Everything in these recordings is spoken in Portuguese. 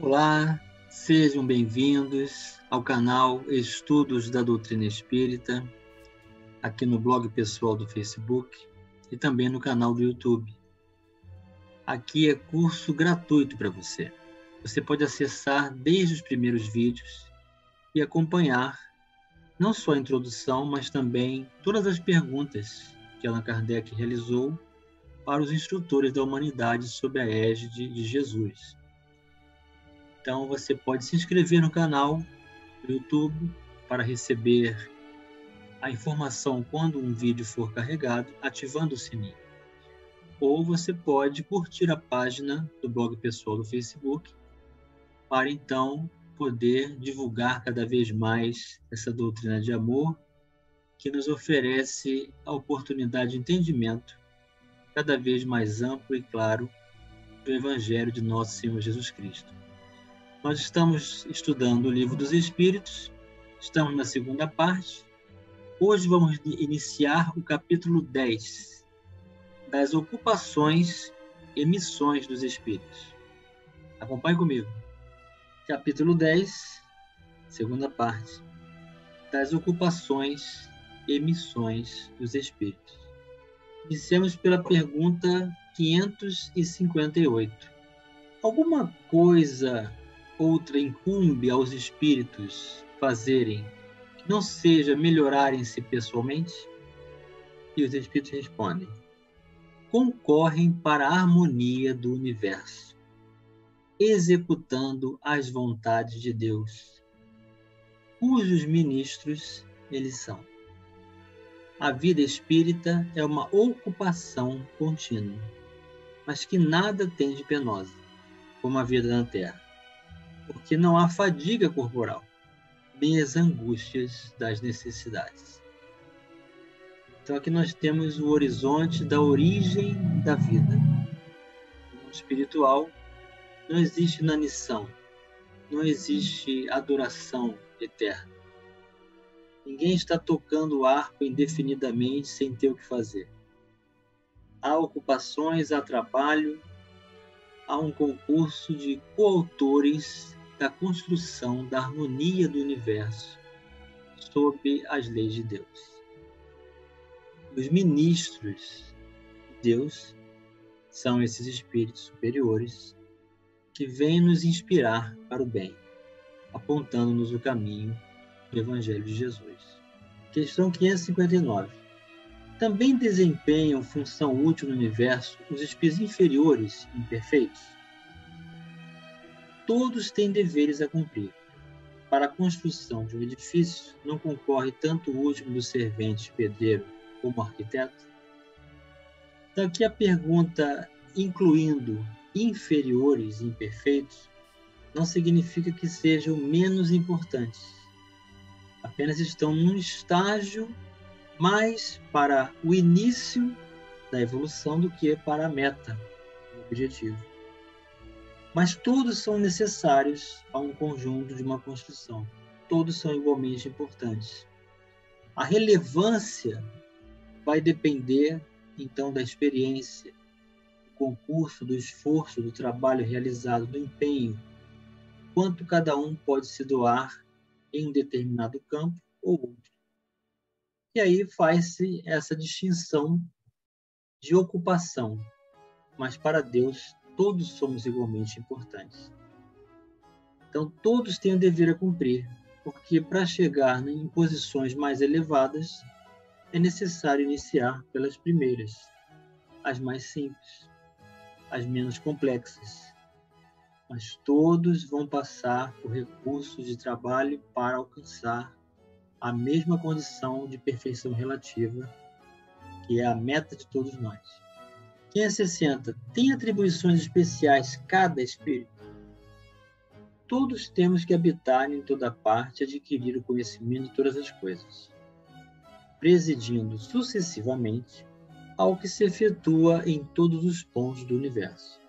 Olá, sejam bem-vindos ao canal Estudos da Doutrina Espírita, aqui no blog pessoal do Facebook e também no canal do YouTube. Aqui é curso gratuito para você. Você pode acessar desde os primeiros vídeos e acompanhar não só a introdução, mas também todas as perguntas que Allan Kardec realizou para os instrutores da humanidade sob a égide de Jesus. Então, você pode se inscrever no canal do YouTube para receber a informação quando um vídeo for carregado, ativando o sininho. Ou você pode curtir a página do blog pessoal do Facebook para, então, poder divulgar cada vez mais essa doutrina de amor que nos oferece a oportunidade de entendimento cada vez mais amplo e claro do Evangelho de nosso Senhor Jesus Cristo. Nós estamos estudando o Livro dos Espíritos, estamos na segunda parte. Hoje vamos iniciar o capítulo 10, das ocupações e missões dos Espíritos. Acompanhe comigo. Capítulo 10, segunda parte, das ocupações e missões dos Espíritos. Iniciamos pela pergunta 558. Alguma coisa outra incumbe aos espíritos fazerem que não seja melhorarem-se pessoalmente? E os espíritos respondem: concorrem para a harmonia do universo, executando as vontades de Deus, cujos ministros eles são. A vida espírita é uma ocupação contínua, mas que nada tem de penosa, como a vida na Terra, porque não há fadiga corporal, nem as angústias das necessidades. Então aqui nós temos o horizonte da origem da vida. No mundo espiritual, não existe inanição, não existe adoração eterna. Ninguém está tocando o arco indefinidamente sem ter o que fazer. Há ocupações, há trabalho, há um concurso de coautores da construção da harmonia do universo sob as leis de Deus. Os ministros de Deus são esses espíritos superiores que vêm nos inspirar para o bem, apontando-nos o caminho do Evangelho de Jesus. Questão 559. Também desempenham função útil no universo os espíritos inferiores e imperfeitos? Todos têm deveres a cumprir. Para a construção de um edifício, não concorre tanto o último dos serventes pedreiro como arquiteto? Então, aqui a pergunta, incluindo inferiores e imperfeitos, não significa que sejam menos importantes. Apenas estão num estágio mais para o início da evolução do que para a meta, o objetivo. Mas todos são necessários a um conjunto de uma construção. Todos são igualmente importantes. A relevância vai depender, então, da experiência, do concurso, do esforço, do trabalho realizado, do empenho, quanto cada um pode se doar em um determinado campo ou outro. E aí faz-se essa distinção de ocupação, mas para Deus todos somos igualmente importantes. Então todos têm o dever a cumprir, porque para chegar em posições mais elevadas é necessário iniciar pelas primeiras, as mais simples, as menos complexas. Mas todos vão passar por recursos de trabalho para alcançar a mesma condição de perfeição relativa, que é a meta de todos nós. 560. Tem atribuições especiais cada espírito? Todos temos que habitar em toda parte e adquirir o conhecimento de todas as coisas, presidindo sucessivamente ao que se efetua em todos os pontos do universo.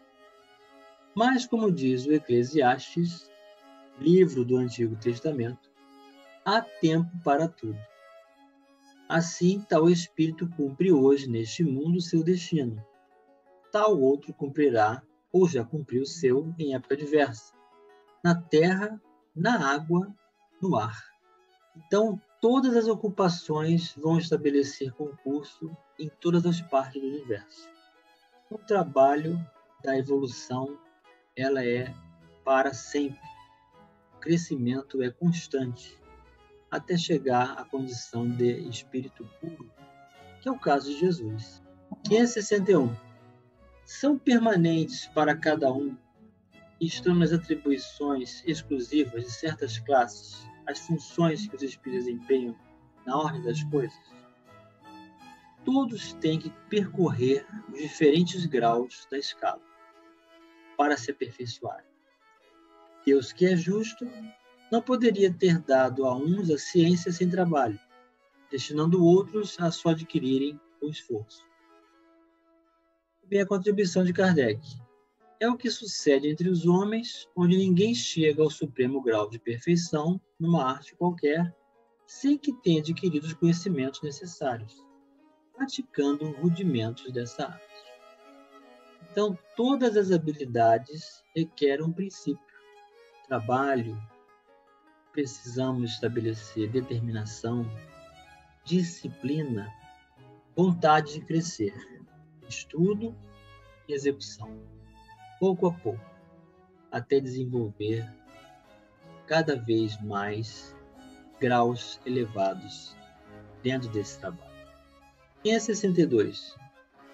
Mas, como diz o Eclesiastes, livro do Antigo Testamento, há tempo para tudo. Assim, tal espírito cumpre hoje neste mundo seu destino. Tal outro cumprirá ou já cumpriu o seu em época diversa. na terra, na água, no ar. Então, todas as ocupações vão estabelecer concurso em todas as partes do universo. O trabalho da evolução, ela é para sempre. O crescimento é constante, até chegar à condição de espírito puro, que é o caso de Jesus. 561. São permanentes para cada um e estão nas atribuições exclusivas de certas classes as funções que os espíritos desempenham na ordem das coisas? Todos têm que percorrer os diferentes graus da escala para se aperfeiçoarem. Deus, que é justo, não poderia ter dado a uns a ciência sem trabalho, destinando outros a só adquirirem o esforço. Bem, a contribuição de Kardec. É o que sucede entre os homens, onde ninguém chega ao supremo grau de perfeição numa arte qualquer, sem que tenha adquirido os conhecimentos necessários, praticando rudimentos dessa arte. Então, todas as habilidades requerem um princípio. Trabalho, precisamos estabelecer determinação, disciplina, vontade de crescer, estudo e execução. Pouco a pouco, até desenvolver cada vez mais graus elevados dentro desse trabalho. 562.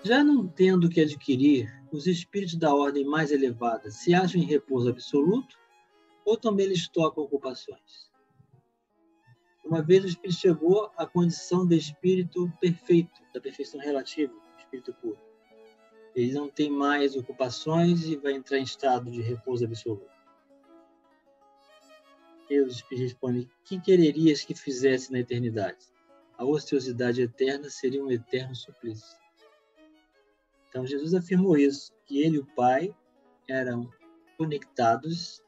Já não tendo que adquirir, os espíritos da ordem mais elevada se acham em repouso absoluto ou também lhes tocam ocupações? Uma vez o espírito chegou à condição de espírito perfeito, da perfeição relativa, espírito puro. Ele não tem mais ocupações e vai entrar em estado de repouso absoluto. E os espíritos respondem: que quererias que fizesse na eternidade? A ociosidade eterna seria um eterno suplício. Então Jesus afirmou isso, que ele e o Pai eram conectados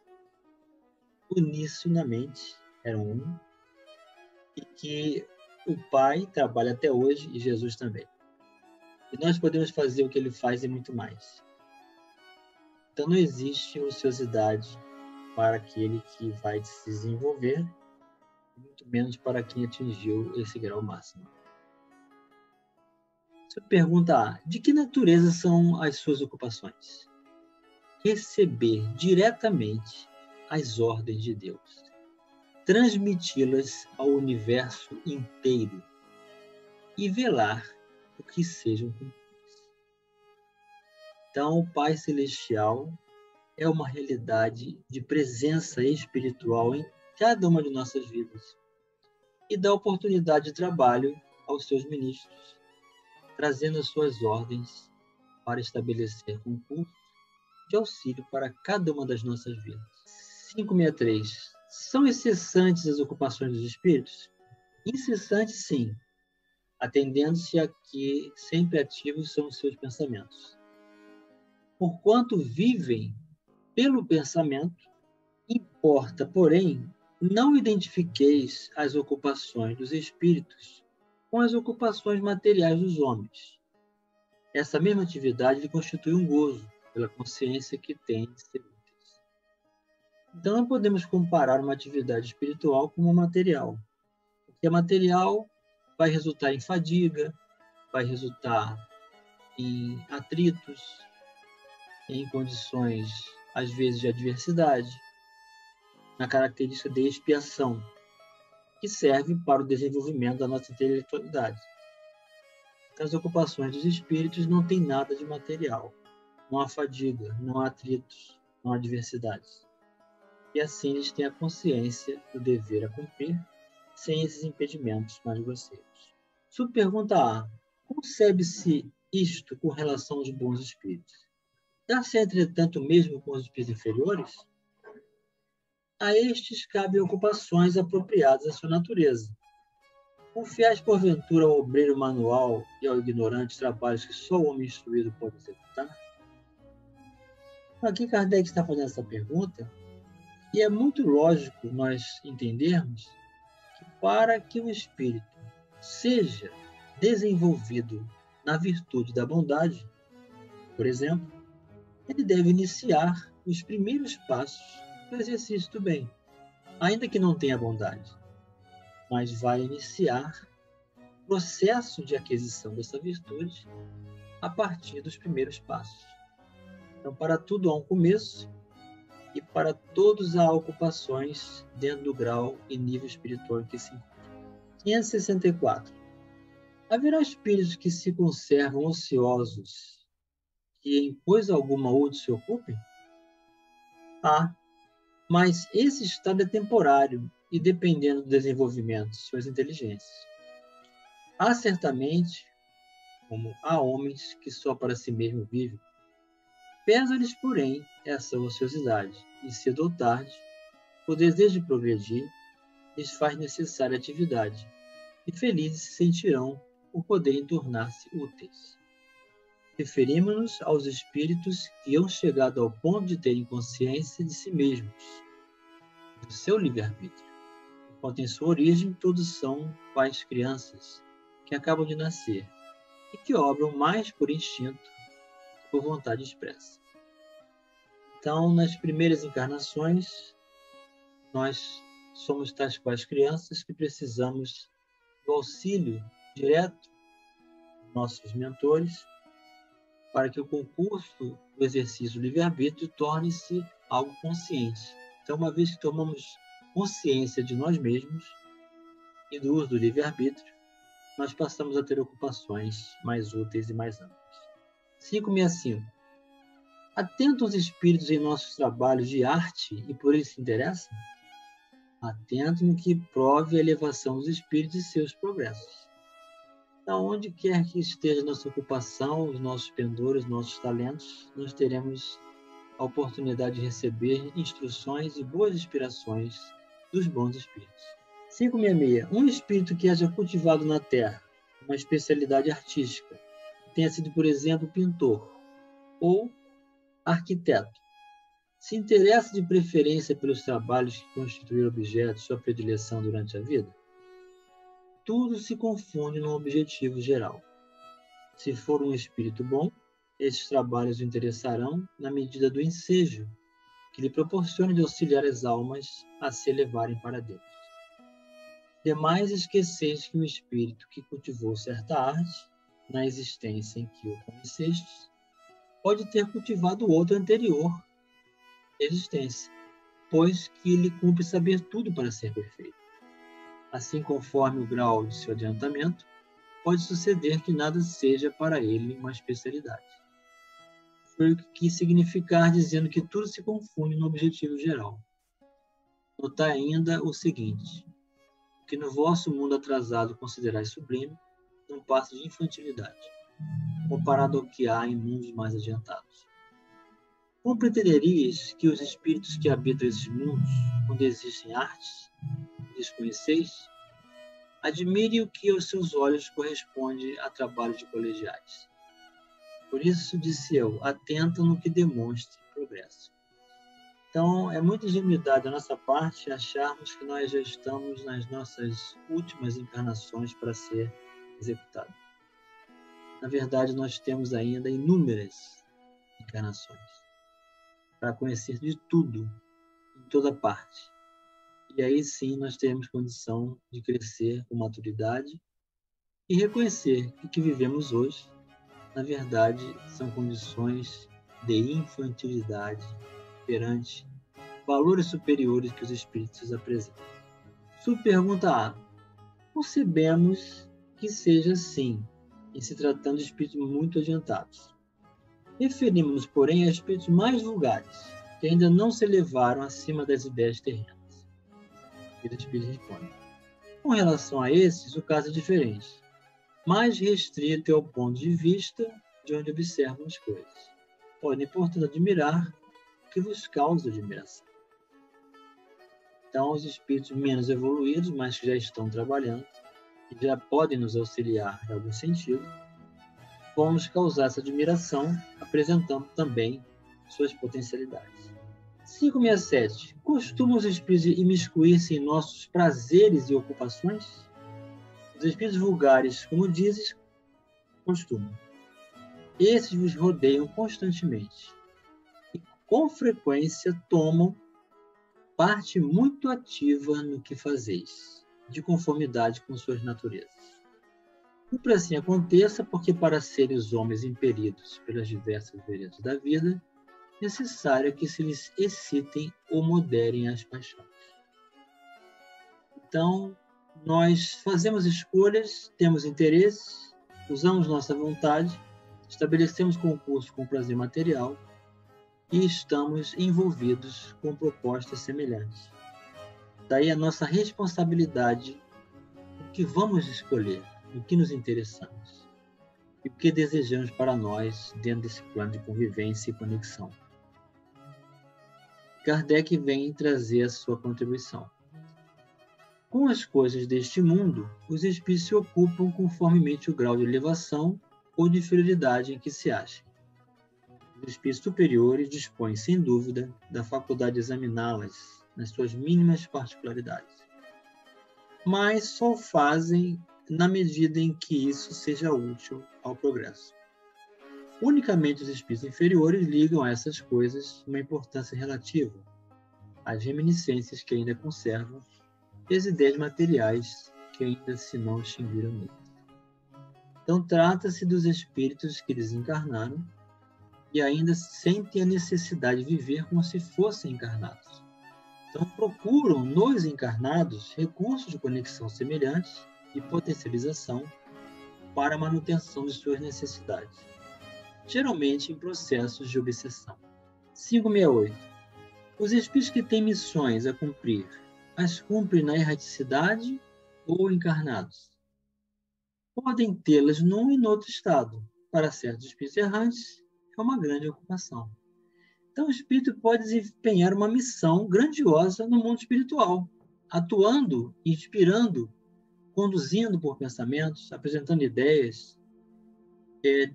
unissonamente, eram um, e que o Pai trabalha até hoje e Jesus também. E nós podemos fazer o que ele faz e muito mais. Então não existe ociosidade para aquele que vai se desenvolver, muito menos para quem atingiu esse grau máximo. Você pergunta: de que natureza são as suas ocupações? Receber diretamente as ordens de Deus, transmiti-las ao universo inteiro e velar o que sejam cumpridos. Então, o Pai Celestial é uma realidade de presença espiritual em cada uma de nossas vidas e dá oportunidade de trabalho aos seus ministros, trazendo as suas ordens para estabelecer concursos de auxílio para cada uma das nossas vidas. 563. São incessantes as ocupações dos espíritos? Incessantes, sim, atendendo-se a que sempre ativos são os seus pensamentos. Porquanto vivem pelo pensamento, importa, porém, não identifiqueis as ocupações dos espíritos com as ocupações materiais dos homens. Essa mesma atividade lhe constitui um gozo, pela consciência que tem de ser úteis. Então, não podemos comparar uma atividade espiritual com uma material. Porque a material vai resultar em fadiga, vai resultar em atritos, em condições, às vezes, de adversidade, na característica de expiação, que serve para o desenvolvimento da nossa intelectualidade. As ocupações dos espíritos não têm nada de material. Não há fadiga, não há atritos, não há adversidades. E assim eles têm a consciência do dever a cumprir, sem esses impedimentos mais grosseiros. Subpergunta A. Concebe-se isto com relação aos bons espíritos? Dá-se, entretanto, mesmo com os espíritos inferiores? A estes cabem ocupações apropriadas à sua natureza. Confiais, porventura, ao obreiro manual e ao ignorante trabalhos que só o homem instruído pode executar? Aqui Kardec está fazendo essa pergunta, e é muito lógico nós entendermos que para que o espírito seja desenvolvido na virtude da bondade, por exemplo, ele deve iniciar os primeiros passos do exercício do bem, ainda que não tenha bondade, mas vai iniciar o processo de aquisição dessa virtude a partir dos primeiros passos. Então, para tudo há um começo e para todos há ocupações dentro do grau e nível espiritual em que se encontra. 564. Haverá espíritos que se conservam ociosos, que em coisa alguma útil se ocupem? Mas esse estado é temporário e dependendo do desenvolvimento de suas inteligências. Há certamente, como há homens que só para si mesmo vivem, pesa-lhes, porém, essa ociosidade, e cedo ou tarde, o desejo de progredir lhes faz necessária atividade, e felizes se sentirão por poderem tornar-se úteis. Referimos-nos aos espíritos que hão chegado ao ponto de terem consciência de si mesmos, do seu livre-arbítrio. Enquanto em sua origem todos são quais crianças que acabam de nascer e que obram mais por instinto que por vontade expressa. Então, nas primeiras encarnações, nós somos tais quais crianças que precisamos do auxílio direto dos nossos mentores para que o concurso do exercício do livre-arbítrio torne-se algo consciente. Então, uma vez que tomamos consciência de nós mesmos e do uso do livre-arbítrio, nós passamos a ter ocupações mais úteis e mais amplas. 565. Atentam os espíritos em nossos trabalhos de arte e por eles se interessam? Atento no que prove a elevação dos espíritos e seus progressos. Então, onde quer que esteja nossa ocupação, os nossos pendores, os nossos talentos, nós teremos a oportunidade de receber instruções e boas inspirações dos bons espíritos. 566. Um espírito que haja cultivado na Terra uma especialidade artística, tenha sido, por exemplo, pintor ou arquiteto, se interessa de preferência pelos trabalhos que constituíram objeto de sua predileção durante a vida? Tudo se confunde num objetivo geral. Se for um espírito bom, esses trabalhos o interessarão na medida do ensejo que lhe proporcione de auxiliar as almas a se elevarem para Deus. Demais esqueceis que o espírito que cultivou certa arte, na existência em que o conhecestes, pode ter cultivado outra anterior existência, pois que lhe cumpre saber tudo para ser perfeito. Assim, conforme o grau de seu adiantamento, pode suceder que nada seja para ele uma especialidade. Foi o que quis significar dizendo que tudo se confunde no objetivo geral. Notai ainda o seguinte, que no vosso mundo atrasado considerais sublime, não passa de infantilidade, comparado ao que há em mundos mais adiantados. Como pretenderias que os espíritos que habitam esses mundos, onde existem artes, desconheceis? Admire o que aos seus olhos corresponde a trabalhos de colegiais. Por isso, disse eu, atenta no que demonstre progresso. Então, é muita ingenuidade da nossa parte acharmos que nós já estamos nas nossas últimas encarnações para ser executado. Na verdade, nós temos ainda inúmeras encarnações para conhecer de tudo, em toda parte. E aí sim nós teremos condição de crescer com maturidade e reconhecer que o que vivemos hoje, na verdade, são condições de infantilidade perante valores superiores que os espíritos apresentam. Subpergunta A. Concebemos que seja assim, em se tratando de espíritos muito adiantados. Referimos-nos, porém, a espíritos mais vulgares, que ainda não se elevaram acima das ideias terrenas. O espírito responde. Com relação a esses, o caso é diferente, mais restrito é o ponto de vista de onde observam as coisas. Podem, portanto, admirar o que vos causa admiração. Então, os espíritos menos evoluídos, mas que já estão trabalhando, e já podem nos auxiliar em algum sentido, vão nos causar essa admiração, apresentando também suas potencialidades. 567. Costumam os espíritos imiscuir-se em nossos prazeres e ocupações? Os espíritos vulgares, como dizes, costumam. Esses vos rodeiam constantemente e, com frequência, tomam parte muito ativa no que fazeis, de conformidade com suas naturezas. Cumpre assim aconteça, porque para seres homens impelidos pelas diversas veredas da vida, necessário que se lhes excitem ou moderem as paixões. Então, nós fazemos escolhas, temos interesses, usamos nossa vontade, estabelecemos concurso com prazer material e estamos envolvidos com propostas semelhantes. Daí a nossa responsabilidade no que vamos escolher, no que nos interessamos e o que desejamos para nós dentro desse plano de convivência e conexão. Kardec vem trazer a sua contribuição. Com as coisas deste mundo, os espíritos se ocupam conformemente o grau de elevação ou de inferioridade em que se achem. Os espíritos superiores dispõem, sem dúvida, da faculdade de examiná-las nas suas mínimas particularidades, mas só o fazem na medida em que isso seja útil ao progresso. Unicamente os espíritos inferiores ligam a essas coisas uma importância relativa às reminiscências que ainda conservam e as ideias materiais que ainda se não extinguiram neles. Então, trata-se dos espíritos que desencarnaram e ainda sentem a necessidade de viver como se fossem encarnados. Então, procuram nos encarnados recursos de conexão semelhantes e potencialização para a manutenção de suas necessidades, geralmente em processos de obsessão. 568. Os espíritos que têm missões a cumprir, as cumprem na erraticidade ou encarnados? Podem tê-las num e noutro estado. Para certos espíritos errantes, é uma grande ocupação. Então, o espírito pode desempenhar uma missão grandiosa no mundo espiritual, atuando, inspirando, conduzindo por pensamentos, apresentando ideias,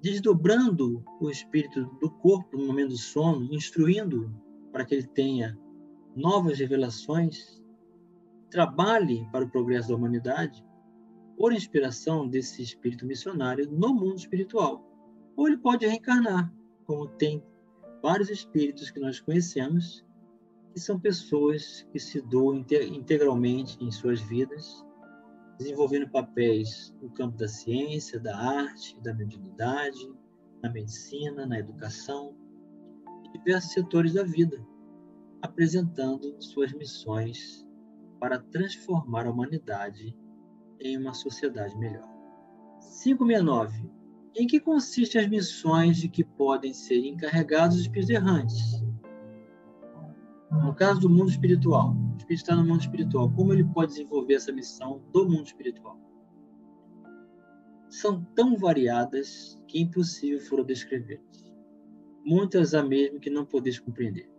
desdobrando o espírito do corpo no momento do sono, instruindo para que ele tenha novas revelações, trabalhe para o progresso da humanidade, por inspiração desse espírito missionário no mundo espiritual. Ou ele pode reencarnar, como tem vários espíritos que nós conhecemos, que são pessoas que se doam integralmente em suas vidas, desenvolvendo papéis no campo da ciência, da arte, da mediunidade, na medicina, na educação, em diversos setores da vida, apresentando suas missões para transformar a humanidade em uma sociedade melhor. 569. Em que consistem as missões de que podem ser encarregados os espíritos errantes? No caso do mundo espiritual, o espírito está no mundo espiritual, como ele pode desenvolver essa missão do mundo espiritual? São tão variadas que é impossível for descrevê-las. Muitas há mesmo que não podeis compreender.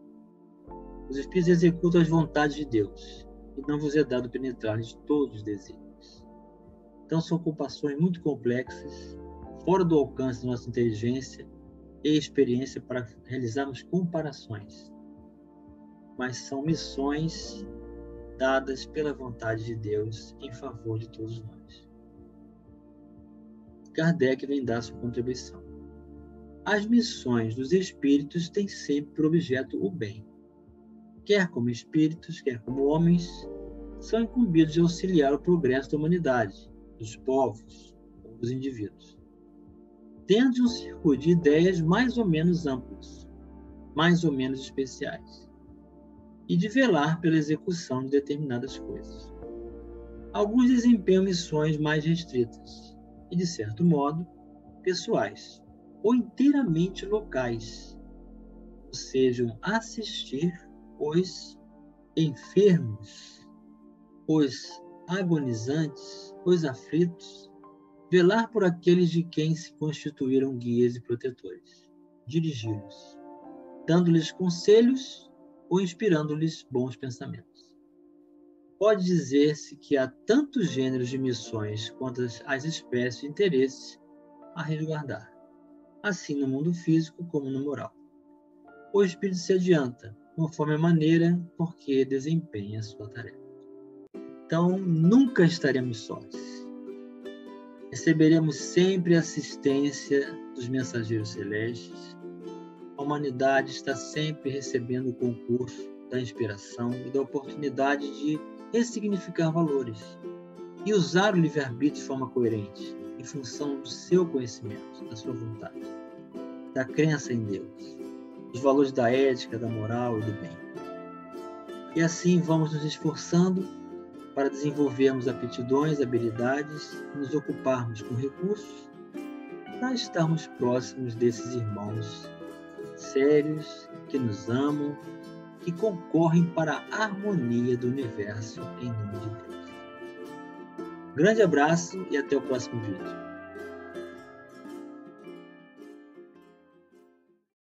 Os espíritos executam as vontades de Deus, e não vos é dado penetrar-lhes todos os desígnios. Então são ocupações muito complexas, fora do alcance da nossa inteligência e experiência para realizarmos comparações. Mas são missões dadas pela vontade de Deus em favor de todos nós. Kardec vem dar sua contribuição. As missões dos espíritos têm sempre por objeto o bem. Quer como espíritos, quer como homens, são incumbidos de auxiliar o progresso da humanidade, dos povos ou dos indivíduos, dentro de um circuito de ideias mais ou menos amplas, mais ou menos especiais, e de velar pela execução de determinadas coisas. Alguns desempenham missões mais restritas e, de certo modo, pessoais, ou inteiramente locais, ou sejam assistir os enfermos, os agonizantes, os aflitos, velar por aqueles de quem se constituíram guias e protetores, dirigi-los, dando-lhes conselhos ou inspirando-lhes bons pensamentos. Pode dizer-se que há tantos gêneros de missões quanto as espécies de interesse a resguardar, assim no mundo físico como no moral. O espírito se adianta, conforme a maneira por que desempenha a sua tarefa. Então, nunca estaremos sós. Receberemos sempre a assistência dos mensageiros celestes. A humanidade está sempre recebendo o concurso da inspiração e da oportunidade de ressignificar valores e usar o livre-arbítrio de forma coerente, em função do seu conhecimento, da sua vontade, da crença em Deus, dos valores da ética, da moral e do bem. E assim vamos nos esforçando para desenvolvermos aptidões, habilidades, nos ocuparmos com recursos, para estarmos próximos desses irmãos sérios, que nos amam, que concorrem para a harmonia do universo em nome de Deus. Grande abraço e até o próximo vídeo.